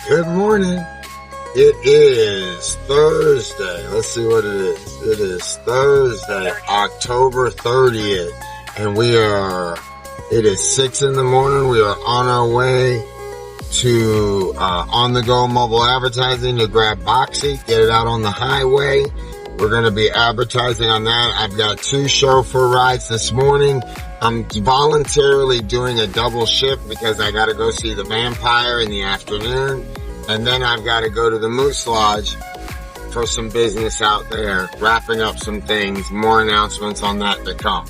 Good morning. It is Thursday. Let's see what it is. It is Thursday, October 30th. And it is 6 in the morning. We are on our way to on-the-go mobile advertising to grab Boxy, get it out on the highway. We're going to be advertising on that. I've got 2 chauffeur rides this morning. I'm voluntarily doing a double shift because I got to go see the vampire in the afternoon. And then I've got to go to the Moose Lodge for some business out there, wrapping up some things, more announcements on that to come.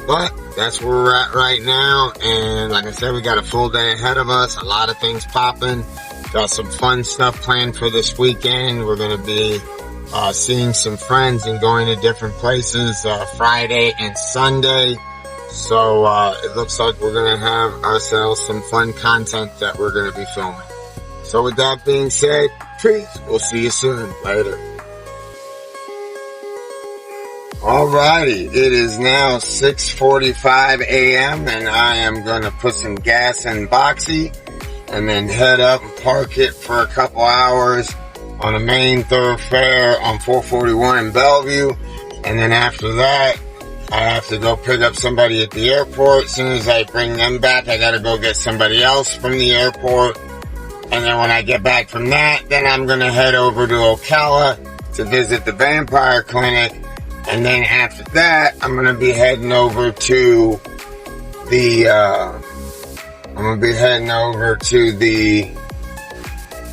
But that's where we're at right now. And like I said, we got a full day ahead of us, a lot of things popping. Got some fun stuff planned for this weekend. We're going to be seeing some friends and going to different places Friday and Sunday. So it looks like we're going to have ourselves some fun content that we're going to be filming. So with that being said, peace. We'll see you soon. Later. Alrighty, it is now 6:45 a.m. and I am going to put some gas in Boxy and then head up and park it for a couple hours on a main thoroughfare on 441 in Bellevue. And then after that, I have to go pick up somebody at the airport. As soon as I bring them back, I got to go get somebody else from the airport. And then when I get back from that, then I'm going to head over to Ocala to visit the vampire clinic. And then after that, I'm going to be heading over to the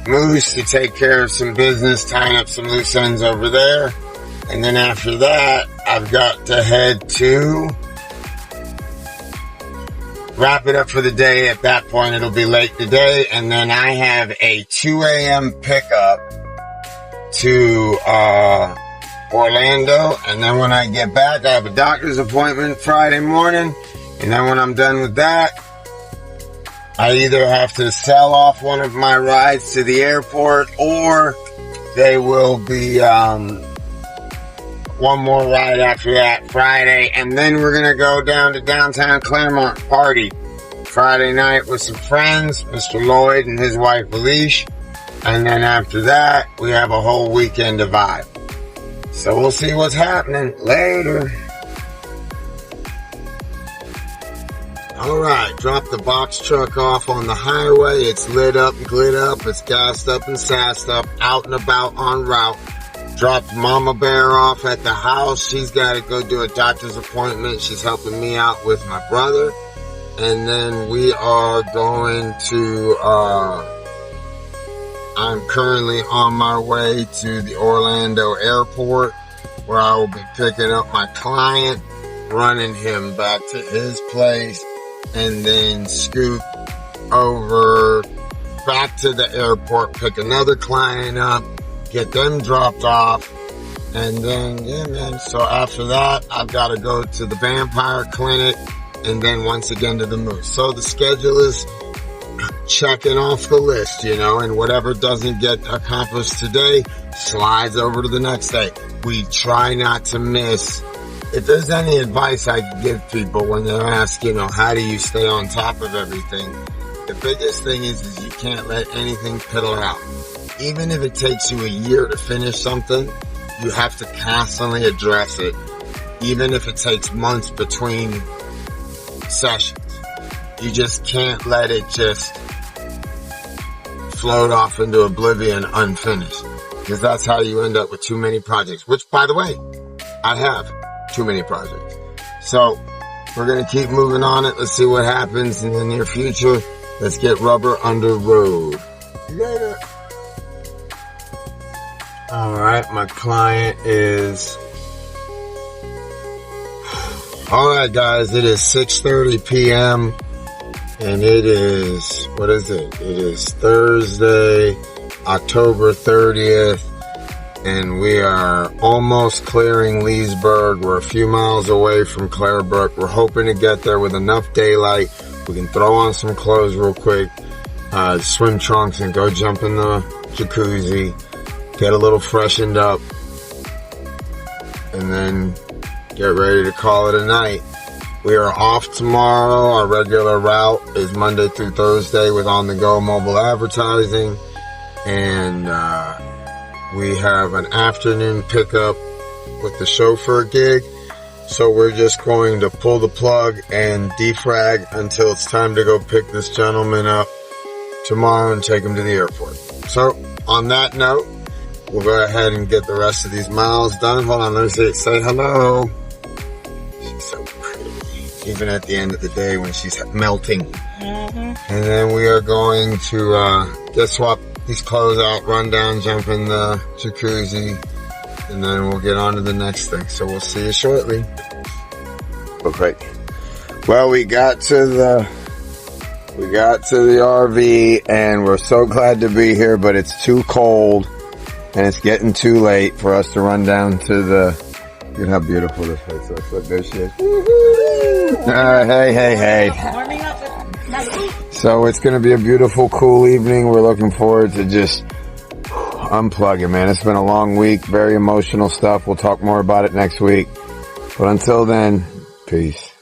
Moose to take care of some business, tying up some loose ends over there. And then after that, I've got to head to wrap it up for the day. At that point, it'll be late today. And then I have a 2 a.m. pickup to Orlando. And then when I get back, I have a doctor's appointment Friday morning. And then when I'm done with that, I either have to sell off one of my rides to the airport, or they will be one more ride after that Friday. And then we're going to go down to downtown Claremont, party Friday night with some friends, Mr. Lloyd and his wife Alicia. And then after that, we have a whole weekend to vibe. So we'll see what's happening later. Alright, dropped the box truck off on the highway. It's lit up and glit up. It's gassed up and sassed up, out and about en route. Dropped Mama Bear off at the house. She's got to go do a doctor's appointment. She's helping me out with my brother. And then we are going to, I'm currently on my way to the Orlando airport, where I will be picking up my client, running him back to his place, and then scoot over back to the airport, pick another client up, get them dropped off, and then, yeah, man, so after that, I've got to go to the vampire clinic, and then once again to the Moose. So the schedule is checking off the list, you know, and whatever doesn't get accomplished today slides over to the next day. We try not to miss. If there's any advice I can give people when they're asked, you know, how do you stay on top of everything? The biggest thing is you can't let anything piddle out. Even if it takes you a year to finish something, you have to constantly address it. Even if it takes months between sessions. You just can't let it just float off into oblivion unfinished. Because that's how you end up with too many projects. Which, by the way, I have too many projects. So, we're going to keep moving on it. Let's see what happens in the near future. Let's get rubber under road. Later. Alright, my client is... Alright guys, it is 6:30 p.m. and it is, what is it? It is Thursday, October 30th, and we are almost clearing Leesburg. We're a few miles away from Clarebrook. We're hoping to get there with enough daylight. We can throw on some clothes real quick, swim trunks, and go jump in the jacuzzi, get a little freshened up, and then get ready to call it a night. We are off tomorrow. Our regular route is Monday through Thursday with on-the-go mobile advertising. and we have an afternoon pickup with the chauffeur gig. So we're just going to pull the plug and defrag until it's time to go pick this gentleman up tomorrow and take him to the airport. So on that note, we'll go ahead and get the rest of these miles done. Hold on, let me say hello. She's so pretty, even at the end of the day when she's melting. And then we are going to get swap these clothes out, run down, jump in the jacuzzi, and then we'll get on to the next thing. So we'll see you shortly. Okay. Well, we got to the RV, and we're so glad to be here, but it's too cold, and it's getting too late for us to run down to the... Look at how beautiful this place looks. Look, there she is. Hey. Warming up with my feet. So it's going to be a beautiful, cool evening. We're looking forward to just unplugging, man. It's been a long week, very emotional stuff. We'll talk more about it next week. But until then, peace.